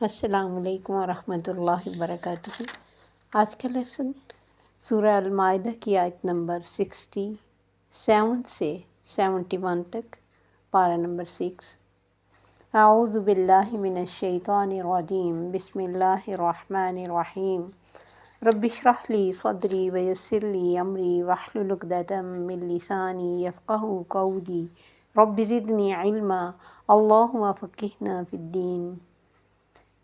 السلام علیکم ورحمۃ اللہ وبرکاتہ۔ آج کا لیسن سورہ المائدہ کی آیت نمبر 67 سے 71 تک، پارہ نمبر 6۔ اعوذ باللہ من الشیطان الرجیم، بسم اللہ الرحمن الرحیم۔ رب اشرح لی صدری ویسر لی امری واحلل عقدۃ من لسانی یفقہوا قولی رب زدنی علما اللہم فقہنا فی الدین۔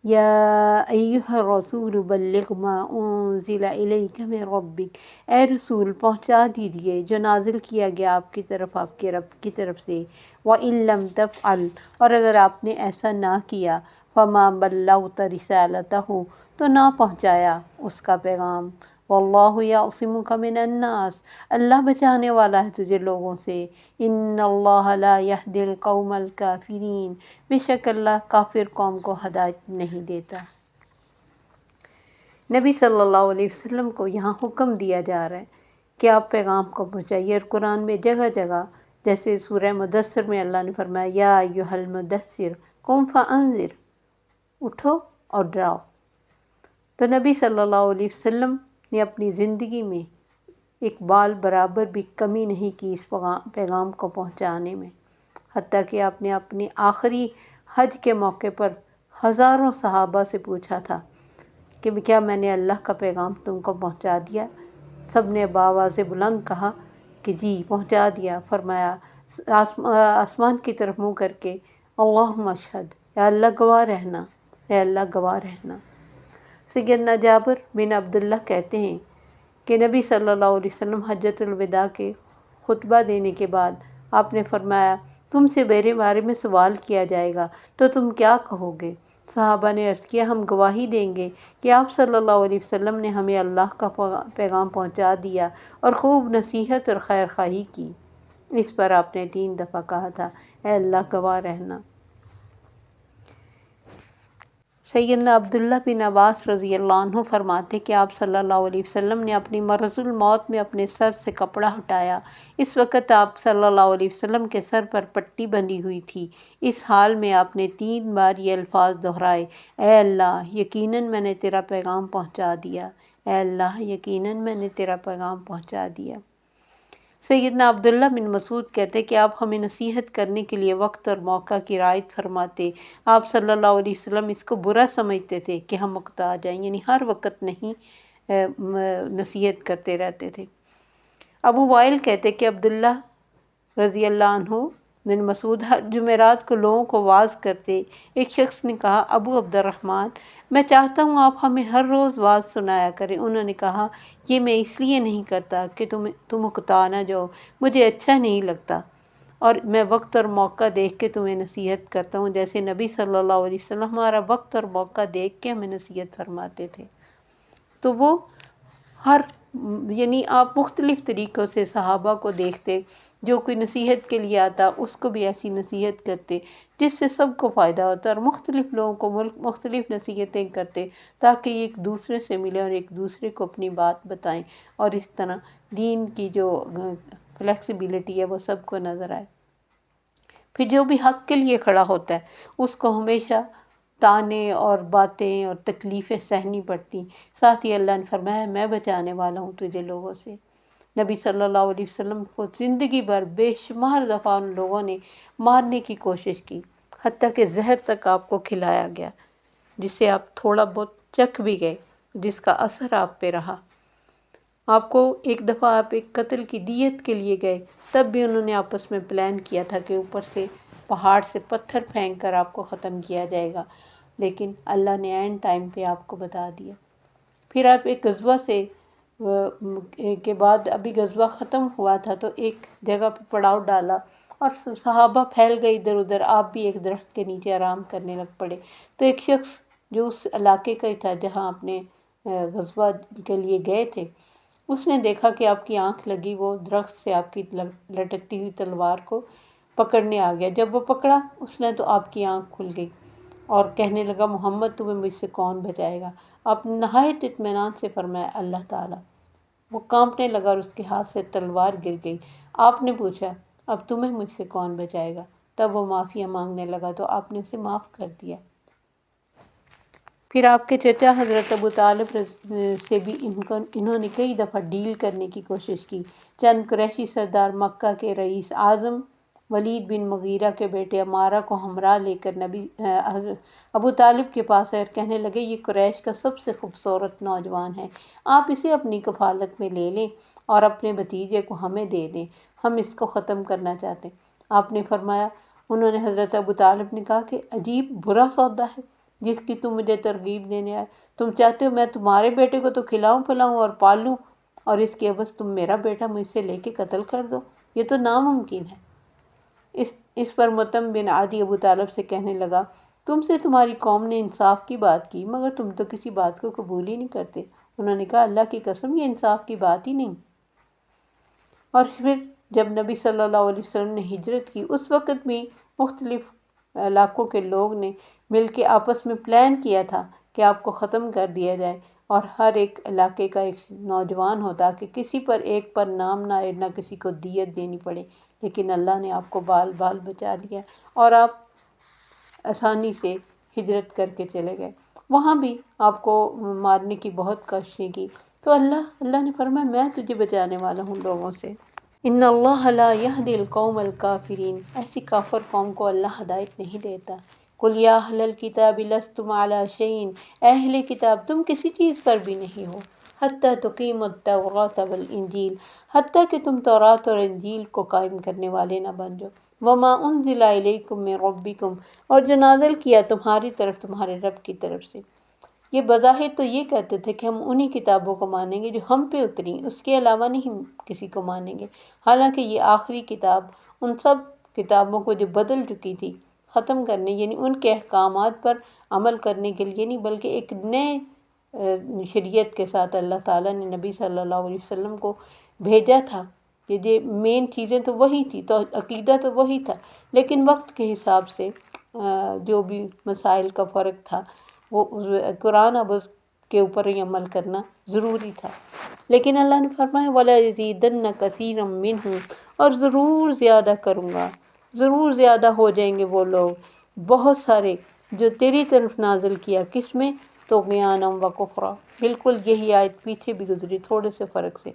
یا ایہا الرسول بلغ ما انزل الیک من ربک، اے رسول پہنچا دیجئے جو نازل کیا گیا آپ کی طرف آپ کے رب کی طرف سے۔ وَإِن لَّمْ تَفْعَلْ، اور اگر آپ نے ایسا نہ کیا، فَمَا بَلَّغْتَ رِسَالَتَهُ، تو نہ پہنچایا اس کا پیغام۔ وَاللَّهُ يَعْصِمُكَ مِنَ النَّاسِ، اللہ بچانے والا ہے تجھے لوگوں سے۔ إِنَّ اللَّهَ لَا يَهْدِي الْقَوْمَ الْكَافِرِينَ، بے شک اللہ کافر قوم کو ہدایت نہیں دیتا۔ نبی صلی اللہ علیہ وسلم کو یہاں حکم دیا جا رہا ہے کہ آپ پیغام کو پہنچائیے، اور قرآن میں جگہ جگہ جیسے سورہ مدثر میں اللہ نے فرمایا یا ایھا المدثر قم فانذر، اٹھو اور ڈراؤ۔ تو نبی صلی اللہ علیہ وسلم نے اپنی زندگی میں ایک بال برابر بھی کمی نہیں کی اس پیغام کو پہنچانے میں، حتیٰ کہ آپ نے اپنے آخری حج کے موقع پر ہزاروں صحابہ سے پوچھا تھا کہ کیا میں نے اللہ کا پیغام تم کو پہنچا دیا؟ سب نے بآواز بلند کہا کہ جی پہنچا دیا۔ فرمایا آسمان کی طرف منہ کر کے اللہم اشہد، اے اللہ گواہ رہنا، اے اللہ گواہ رہنا۔ سیدنا جابر بن عبداللہ کہتے ہیں کہ نبی صلی اللہ علیہ وسلم حجۃ الوداع کے خطبہ دینے کے بعد آپ نے فرمایا تم سے میرے بارے میں سوال کیا جائے گا تو تم کیا کہو گے؟ صحابہ نے عرض کیا ہم گواہی دیں گے کہ آپ صلی اللہ علیہ وسلم نے ہمیں اللہ کا پیغام پہنچا دیا اور خوب نصیحت اور خیر خواہی کی۔ اس پر آپ نے 3 دفعہ کہا تھا اے اللہ گواہ رہنا۔ سیدنا عبداللہ بن عباس رضی اللہ عنہ فرماتے کہ آپ صلی اللہ علیہ وسلم نے اپنی مرض الموت میں اپنے سر سے کپڑا ہٹایا۔ اس وقت آپ صلی اللہ علیہ وسلم کے سر پر پٹی بندھی ہوئی تھی۔ اس حال میں آپ نے 3 بار یہ الفاظ دہرائے، اے اللہ یقیناً میں نے تیرا پیغام پہنچا دیا، اے اللہ یقیناً میں نے تیرا پیغام پہنچا دیا۔ سیدنا عبداللہ بن مسعود کہتے کہ آپ ہمیں نصیحت کرنے کے لیے وقت اور موقع کی رعایت فرماتے۔ آپ صلی اللہ علیہ وسلم اس کو برا سمجھتے تھے کہ ہم اکتا جائیں، یعنی ہر وقت نہیں نصیحت کرتے رہتے تھے۔ ابو وائل کہتے کہ عبداللہ رضی اللہ عنہ بن مسعود ہر جمعرات کو لوگوں کو واعظ کرتے۔ ایک شخص نے کہا ابو عبد الرحمن میں چاہتا ہوں آپ ہمیں ہر روز واعظ سنایا کریں۔ انہوں نے کہا یہ میں اس لیے نہیں کرتا کہ تم اکتا نہ جاؤ، مجھے اچھا نہیں لگتا، اور میں وقت اور موقع دیکھ کے تمہیں نصیحت کرتا ہوں، جیسے نبی صلی اللہ علیہ وسلم ہمارا وقت اور موقع دیکھ کے ہمیں نصیحت فرماتے تھے۔ تو وہ یعنی آپ مختلف طریقوں سے صحابہ کو دیکھتے، جو کوئی نصیحت کے لیے آتا اس کو بھی ایسی نصیحت کرتے جس سے سب کو فائدہ ہوتا، اور مختلف لوگوں کو مختلف نصیحتیں کرتے تاکہ یہ ایک دوسرے سے ملیں اور ایک دوسرے کو اپنی بات بتائیں، اور اس طرح دین کی جو فلیکسیبلٹی ہے وہ سب کو نظر آئے۔ پھر جو بھی حق کے لیے کھڑا ہوتا ہے اس کو ہمیشہ تانے اور باتیں اور تکلیفیں سہنی پڑتی۔ ساتھ ہی اللہ نے فرمایا میں بچانے والا ہوں تجھے لوگوں سے۔ نبی صلی اللہ علیہ وسلم کو زندگی بھر بے شمار دفعہ ان لوگوں نے مارنے کی کوشش کی، حتیٰ کہ زہر تک آپ کو کھلایا گیا، جسے آپ تھوڑا بہت چکھ بھی گئے، جس کا اثر آپ پہ رہا۔ آپ کو ایک دفعہ آپ ایک قتل کی دیت کے لیے گئے، تب بھی انہوں نے آپس میں پلان کیا تھا کہ اوپر سے پہاڑ سے پتھر پھینک کر آپ کو ختم کیا جائے گا، لیکن اللہ نے عین ٹائم پہ آپ کو بتا دیا۔ پھر آپ ایک غزوہ کے بعد ابھی غزوہ ختم ہوا تھا تو ایک جگہ پہ پڑاؤ ڈالا اور صحابہ پھیل گئے ادھر ادھر، آپ بھی ایک درخت کے نیچے آرام کرنے لگ پڑے۔ تو ایک شخص جو اس علاقے کا ہی تھا جہاں اپنے غزوہ کے لیے گئے تھے، اس نے دیکھا کہ آپ کی آنکھ لگی، وہ درخت سے آپ کی لٹکتی ہوئی تلوار کو پکڑنے آ گیا۔ جب وہ پکڑا اس نے تو آپ کی آنکھ کھل گئی اور کہنے لگا محمد تمہیں مجھ سے کون بچائے گا؟ آپ نے نہایت اطمینان سے فرمایا اللہ تعالیٰ۔ وہ کانپنے لگا اور اس کے ہاتھ سے تلوار گر گئی۔ آپ نے پوچھا اب تمہیں مجھ سے کون بچائے گا؟ تب وہ معافیا مانگنے لگا تو آپ نے اسے معاف کر دیا۔ پھر آپ کے چچا حضرت ابو طالب سے بھی انہوں نے کئی دفعہ ڈیل کرنے کی کوشش کی۔ چند قریشی سردار مکہ کے رئیس اعظم ولید بن مغیرہ کے بیٹے عمارہ کو ہمراہ لے کر ابو طالب کے پاس آئے اور کہنے لگے، یہ قریش کا سب سے خوبصورت نوجوان ہے، آپ اسے اپنی کفالت میں لے لیں اور اپنے بھتیجے کو ہمیں دے دیں، ہم اس کو ختم کرنا چاہتے ہیں۔ آپ نے فرمایا، انہوں نے حضرت ابو طالب نے کہا کہ عجیب برا سودا ہے جس کی تم مجھے ترغیب دینے آئے، تم چاہتے ہو میں تمہارے بیٹے کو تو کھلاؤں پلاؤں اور پالوں، اور اس کے عوض تم میرا بیٹا مجھ سے لے کے قتل کر دو، یہ تو ناممکن ہے۔ اس پر مطعم بن عدی ابو طالب سے کہنے لگا، تم سے تمہاری قوم نے انصاف کی بات کی مگر تم تو کسی بات کو قبول ہی نہیں کرتے۔ انہوں نے کہا، اللہ کی قسم یہ انصاف کی بات ہی نہیں۔ اور پھر جب نبی صلی اللہ علیہ وسلم نے ہجرت کی، اس وقت بھی مختلف علاقوں کے لوگ نے مل کے آپس میں پلان کیا تھا کہ آپ کو ختم کر دیا جائے اور ہر ایک علاقے کا ایک نوجوان ہو تاکہ کسی پر ایک پر نام نہ آئے، نہ کسی کو دیت دینی پڑے، لیکن اللہ نے آپ کو بال بال بچا لیا اور آپ آسانی سے ہجرت کر کے چلے گئے۔ وہاں بھی آپ کو مارنے کی بہت کوششیں کی تو اللہ نے فرمایا، میں تجھے بچانے والا ہوں لوگوں سے۔ ان اللہ لا یہدی القوم الکافرین، ایسی کافر قوم کو اللہ ہدایت نہیں دیتا۔ قل یا اہل الکتاب لستم علی شیء، اے اہل کتاب تم کسی چیز پر بھی نہیں ہو، حتی تقیموا التوراۃ والانجیل، حتیٰ کہ تم تورات اور انجیل کو قائم کرنے والے نہ بن جاؤ، وما انزل الیکم من ربکم، اور جو نازل کیا تمہاری طرف تمہارے رب کی طرف سے۔ یہ بظاہر تو یہ کہتے تھے کہ ہم انہی کتابوں کو مانیں گے جو ہم پہ اتری، اس کے علاوہ نہیں کسی کو مانیں گے، حالانکہ یہ آخری کتاب ان سب کتابوں کو جو بدل چکی تھی ختم کرنے، یعنی ان کے احکامات پر عمل کرنے کے لیے نہیں، بلکہ ایک نئے شریعت کے ساتھ اللہ تعالیٰ نے نبی صلی اللہ علیہ وسلم کو بھیجا تھا کہ یہ مین چیزیں تو وہی تھی، تو عقیدہ تو وہی تھا، لیکن وقت کے حساب سے جو بھی مسائل کا فرق تھا، وہ قرآن اب اس کے اوپر ہی عمل کرنا ضروری تھا۔ لیکن اللہ نے فرمایا، وَلَيَزِيدَنَّ كَثِيرًا مِّنْهُمْ، اور ضرور زیادہ کروں گا، ضرور زیادہ ہو جائیں گے وہ لوگ، بہت سارے جو تیری طرف نازل کیا، کس میں؟ طغیانا و کفرا، بالکل یہی آیت پیچھے بھی گزری تھوڑے سے فرق سے،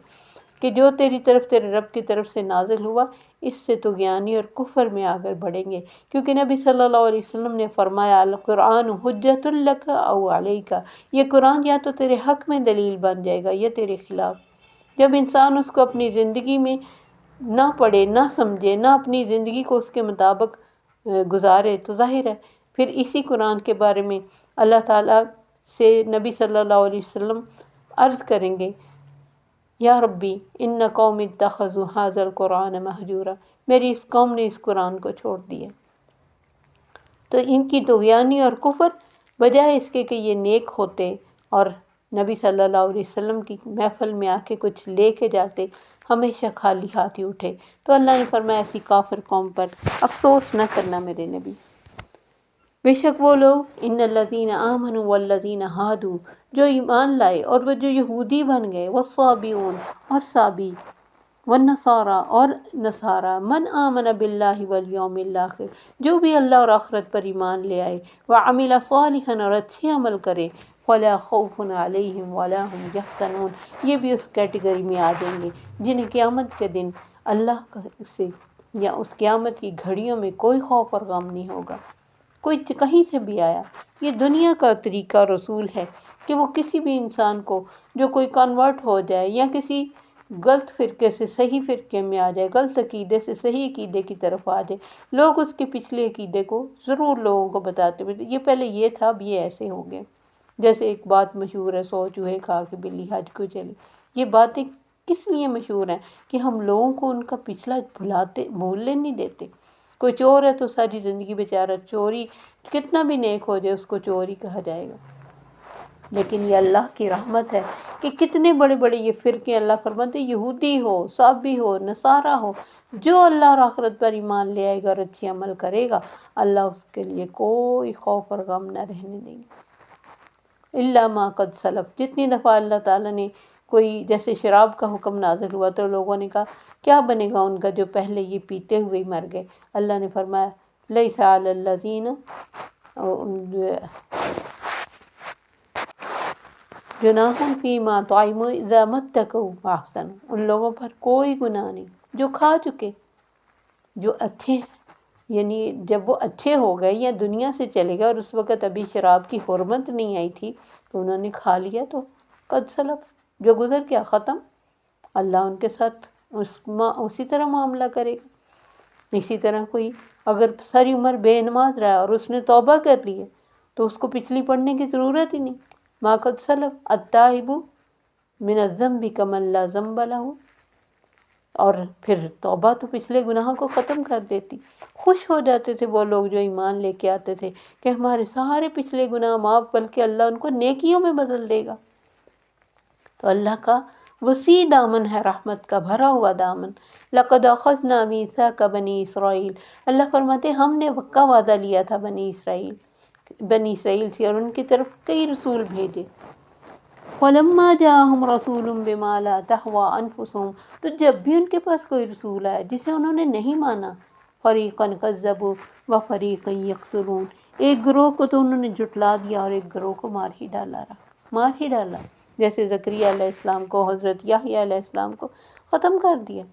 کہ جو تیری طرف تیرے رب کی طرف سے نازل ہوا اس سے طغیانی اور کفر میں آگر بڑھیں گے، کیونکہ نبی صلی اللہ علیہ وسلم نے فرمایا، القرآن حجۃ لک او علیک، یہ قرآن یا تو تیرے حق میں دلیل بن جائے گا یا تیرے خلاف۔ جب انسان اس کو اپنی زندگی میں نہ پڑھے، نہ سمجھے، نہ اپنی زندگی کو اس کے مطابق گزارے، تو ظاہر ہے پھر اسی قرآن کے بارے میں اللہ تعالیٰ سے نبی صلی اللہ علیہ وسلم عرض کریں گے، یا ربی ان قوم اتخذوا ھذا القرآن مہجورا، میری اس قوم نے اس قرآن کو چھوڑ دیا۔ تو ان کی طغیانی اور کفر، بجائے اس کے کہ یہ نیک ہوتے اور نبی صلی اللہ علیہ وسلم کی محفل میں آ کے کچھ لے کے جاتے، ہمیشہ خالی ہاتھ ہی اٹھے، تو اللہ نے فرمایا ایسی کافر قوم پر افسوس نہ کرنا میرے نبی۔ بے شک وہ لوگ، ان الذین آمنوا والذین ہادوا، جو ایمان لائے اور وہ جو یہودی بن گئے، والصابئون، اور صابی، والنصارى، اور نصارى، من آمن باللہ والیوم الآخر، جو بھی اللہ اور آخرت پر ایمان لے آئے، وعمل صالحا، اور اچھے عمل کرے، فلا خوف علیہم ولا هم یحزنون، یہ بھی اس کیٹیگری میں آ جائیں گے جنہیں قیامت کے دن اللہ سے یا اس قیامت کی گھڑیوں میں کوئی خوف اور غم نہیں ہوگا، کوئی کہیں سے بھی آیا۔ یہ دنیا کا طریقہ رسول ہے کہ وہ کسی بھی انسان کو جو کوئی کنورٹ ہو جائے یا کسی غلط فرقے سے صحیح فرقے میں آ جائے، غلط عقیدے سے صحیح عقیدے کی طرف آ جائے، لوگ اس کے پچھلے عقیدے کو ضرور لوگوں کو بتاتے ہوئے، یہ پہلے یہ تھا، اب یہ ایسے ہو گئے۔ جیسے ایک بات مشہور ہے، 100 چوہے کھا کے بلی حج کو چلی۔ یہ باتیں کس لیے مشہور ہیں؟ کہ ہم لوگوں کو ان کا پچھلا بھولنے نہیں دیتے۔ کوئی چور ہے تو ساری زندگی بیچارہ چوری، کتنا بھی نیک ہو جائے اس کو چور ہی کہا جائے گا۔ لیکن یہ اللہ کی رحمت ہے کہ کتنے بڑے بڑے یہ فرقے، اللہ فرماتے یہودی ہو، صابی ہو، نصارہ ہو، جو اللہ اور آخرت پر ایمان لے آئے گا اور اچھے عمل کرے گا، اللہ اس کے لیے کوئی خوف اور غم نہ رہنے دیں گے۔ الا ما قد سلف، جتنی دفعہ اللہ تعالیٰ نے کوئی جیسے شراب کا حکم نازل ہوا تو لوگوں نے کہا کیا بنے گا ان کا جو پہلے یہ پیتے ہوئے ہی مر گئے؟ اللہ نے فرمایا لیس علی الذین جناح فیما طعموا اذا متقوا واحسنوا، ان لوگوں پر کوئی گناہ نہیں جو کھا چکے، جو اچھے ہیں، یعنی جب وہ اچھے ہو گئے یا دنیا سے چلے گئے اور اس وقت ابھی شراب کی حرمت نہیں آئی تھی تو انہوں نے کھا لیا تو قد سلف، جو گزر گیا ختم، اللہ ان کے ساتھ اسی طرح معاملہ کرے گا۔ اسی طرح کوئی اگر ساری عمر بے نماز رہا اور اس نے توبہ کر لی ہے تو اس کو پچھلی پڑھنے کی ضرورت ہی نہیں۔ ما قد سلف التائب من الذنب کمن لا ذنب لہ، اور پھر توبہ تو پچھلے گناہوں کو ختم کر دیتی۔ خوش ہو جاتے تھے وہ لوگ جو ایمان لے کے آتے تھے کہ ہمارے سارے پچھلے گناہ معاف، بلکہ اللہ ان کو نیکیوں میں بدل دے گا۔ تو اللہ کا وسیع دامن ہے، رحمت کا بھرا ہوا دامن۔ لقد اخذنا میثاق بنی اسرائیل، اللہ فرماتے ہم نے پکا وعدہ لیا تھا بنی اسرائیل سے، اور ان کی طرف کئی رسول بھیجے۔ فَلَمَّا جَاءَهُمْ رَسُولٌ بِمَا لَا تَهْوَىٰ أَنفُسُهُمْ، تو جب بھی ان کے پاس کوئی رسول آیا جسے انہوں نے نہیں مانا، فَرِيقًا كَذَّبُوا وَفَرِيقًا يَقْتُلُونَ، ایک گروہ کو تو انہوں نے جھٹلا دیا اور ایک گروہ کو مار ہی ڈالا، جیسے زکریا علیہ السلام کو، حضرت یحییٰ علیہ السلام کو ختم کر دیا۔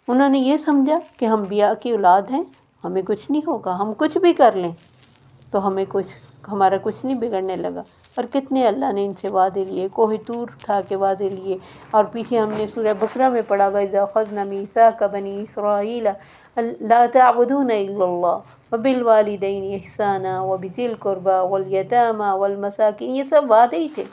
انہوں نے یہ سمجھا کہ ہم انبیاء کی اولاد ہیں، ہمیں کچھ نہیں ہوگا، ہم کچھ بھی کر لیں تو ہمارا کچھ نہیں بگڑنے لگا۔ اور کتنے اللہ نے ان سے وعدے لیے، کوہ طور اٹھا کے وعدے لیے، اور پیچھے ہم نے سورہ بقرہ میں پڑھا وَإِذْ أَخَذْنَا مِيثَاقَ بَنِي إِسْرَائِيلَ لَا تَعْبُدُونَ إِلَّا اللَّهَ وَبِالْوَالِدَيْنِ إِحْسَانًا وَبِذِي الْقُرْبَىٰ وَالْيَتَامَىٰ وَالْمَسَاكِينِ، یہ سب وعدے ہی تھے۔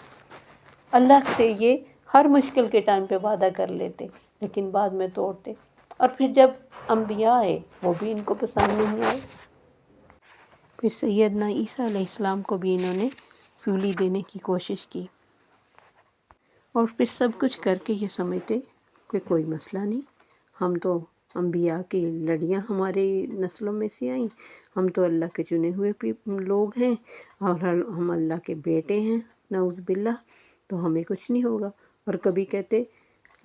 اللہ سے یہ ہر مشکل کے ٹائم پہ وعدہ کر لیتے لیکن بعد میں توڑتے، اور پھر جب انبیاء آئے وہ بھی ان کو پسند نہیں آئے۔ پھر سیدنا عیسیٰ علیہ السلام کو بھی انہوں نے سولی دینے کی کوشش کی، اور پھر سب کچھ کر کے یہ سمجھتے کہ کوئی مسئلہ نہیں، ہم تو انبیاء کی لڑیاں ہماری نسلوں میں سے آئیں، ہم تو اللہ کے چنے ہوئے لوگ ہیں، اور ہم اللہ کے بیٹے ہیں، نعوذ باللہ، تو ہمیں کچھ نہیں ہوگا۔ اور کبھی کہتے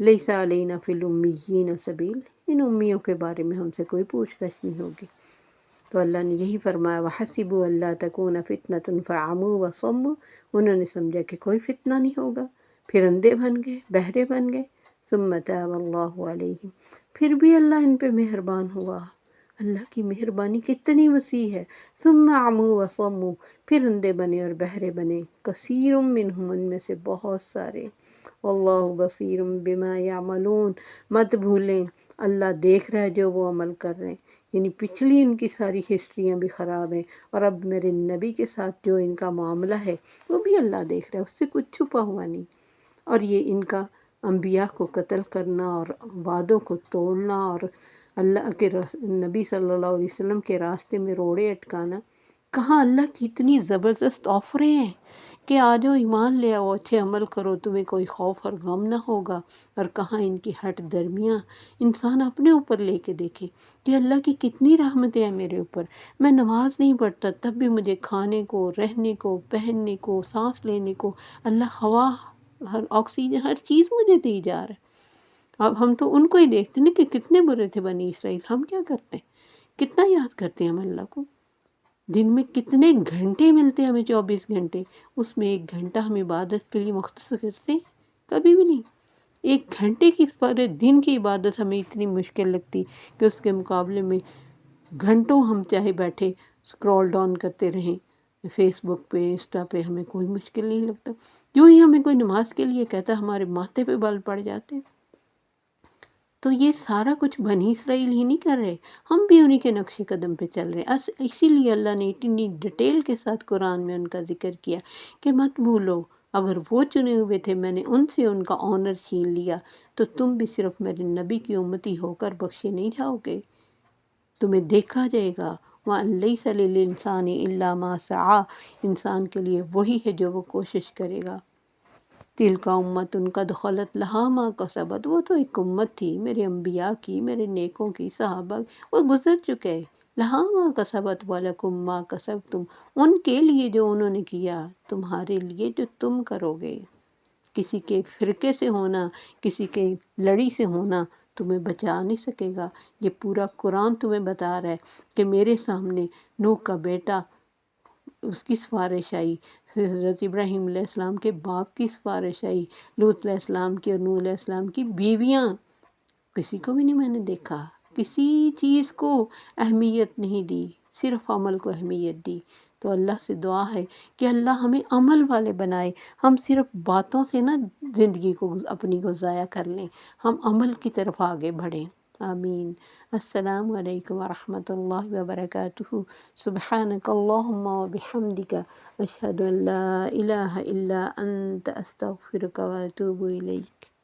لیس علینا فی الامیین سبیل، ان امیوں کے بارے میں ہم سے کوئی پوچھ گچھ نہیں ہوگی۔ تو اللہ نے یہی فرمایا وَحَسِبُوا أَلَّا تَكُونَ فِتْنَةٌ فَعَمُوا وَصَمُّوا، انہوں نے سمجھا کہ کوئی فتنہ نہیں ہوگا، پھر اندھے بن گئے، بہرے بن گئے۔ ثُمَّ تَابَ اللَّهُ عَلَيْهِمْ، پھر بھی اللہ ان پہ مہربان ہوا۔ اللہ کی مہربانی کتنی وسیع ہے۔ ثُمَّ عَمُوا وَصَمُّوا، پھر اندھے بنے اور بہرے بنے، کثیر منہم، ان میں سے بہت سارے۔ واللہ بصیر بما یعملون، مت بھولیں اللہ دیکھ رہا ہے جو وہ عمل کر رہے ہیں، یعنی پچھلی ان کی ساری ہسٹریاں بھی خراب ہیں، اور اب میرے نبی کے ساتھ جو ان کا معاملہ ہے وہ بھی اللہ دیکھ رہا ہے، اس سے کچھ چھپا ہوا نہیں۔ اور یہ ان کا انبیاء کو قتل کرنا اور وعدوں کو توڑنا اور اللہ کے نبی صلی اللہ علیہ وسلم کے راستے میں روڑے اٹکانا، کہاں اللہ کی اتنی زبردست آفریں ہیں کہ آ جاؤ ایمان لے آؤ، اچھے عمل کرو، تمہیں کوئی خوف اور غم نہ ہوگا، اور کہاں ان کی ہٹ درمیاں انسان اپنے اوپر لے کے دیکھے کہ اللہ کی کتنی رحمتیں ہیں میرے اوپر، میں نماز نہیں پڑھتا تب بھی مجھے کھانے کو، رہنے کو، پہننے کو، سانس لینے کو اللہ ہوا، ہر آکسیجن، ہر چیز مجھے دی جا رہا ہے۔ اب ہم تو ان کو ہی دیکھتے ہیں کہ کتنے برے تھے بنی اسرائیل، ہم کیا کرتے ہیں، کتنا یاد کرتے ہیں ہم اللہ کو، دن میں کتنے گھنٹے ملتے ہیں ہمیں، 24 گھنٹے، اس میں 1 گھنٹہ ہم عبادت کے لیے مختص کرتے ہیں؟ کبھی بھی نہیں۔ 1 گھنٹے کی پورے دن کی عبادت ہمیں اتنی مشکل لگتی کہ اس کے مقابلے میں گھنٹوں ہم چاہے بیٹھے سکرول ڈاؤن کرتے رہیں فیس بک پہ، انسٹا پہ، ہمیں کوئی مشکل نہیں لگتا۔ کیوں ہی ہمیں کوئی نماز کے لیے کہتا ہے ہمارے ماتھے پہ بال پڑ جاتے ہیں۔ تو یہ سارا کچھ بنی اسرائیل ہی نہیں کر رہے، ہم بھی انہی کے نقش قدم پہ چل رہے ہیں۔ اسی لیے اللہ نے اتنی ڈیٹیل کے ساتھ قرآن میں ان کا ذکر کیا کہ مت بھولو، اگر وہ چنے ہوئے تھے، میں نے ان سے ان کا آنر چھین لیا، تو تم بھی صرف میرے نبی کی امتی ہو کر بخشے نہیں جاؤ گے، تمہیں دیکھا جائے گا۔ وَأَن لَيْسَ لِلْإِنسَانِ إِلَّا مَا سَعَىٰ، انسان کے لیے وہی ہے جو وہ کوشش کرے گا۔ تِلْکَ أُمَّةٌ قَدْ خَلَتْ لَهَا مَا كَسَبَتْ، وہ تو ایک امت تھی میرے انبیاء کی، میرے نیکوں کی، صحابہ، وہ گزر چکے، لَهَا مَا كَسَبَتْ وَلَكُمْ مَا كَسَبْتُمْ، ان کے لیے جو انہوں نے کیا، تمہارے لیے جو تم کرو گے۔ کسی کے فرقے سے ہونا، کسی کے لڑی سے ہونا تمہیں بچا نہیں سکے گا۔ یہ پورا قرآن تمہیں بتا رہا ہے کہ میرے سامنے نوح کا بیٹا، اس کی سفارش آئی، حضرت ابراہیم علیہ السلام کے باپ کی سفارش آئی، لوط علیہ السلام کی اور نوح علیہ السلام کی بیویاں، کسی کو بھی نہیں میں نے دیکھا، کسی چیز کو اہمیت نہیں دی، صرف عمل کو اہمیت دی۔ تو اللہ سے دعا ہے کہ اللہ ہمیں عمل والے بنائے، ہم صرف باتوں سے نہ زندگی کو اپنی کو ضائع کر لیں، ہم عمل کی طرف آگے بڑھیں۔ آمین۔ السلام علیکم ورحمۃ اللہ وبرکاتہ۔ سبحانک اللہم وبحمدک، اشہد ان لا الہ الا انت، استغفرک واتوب الیک۔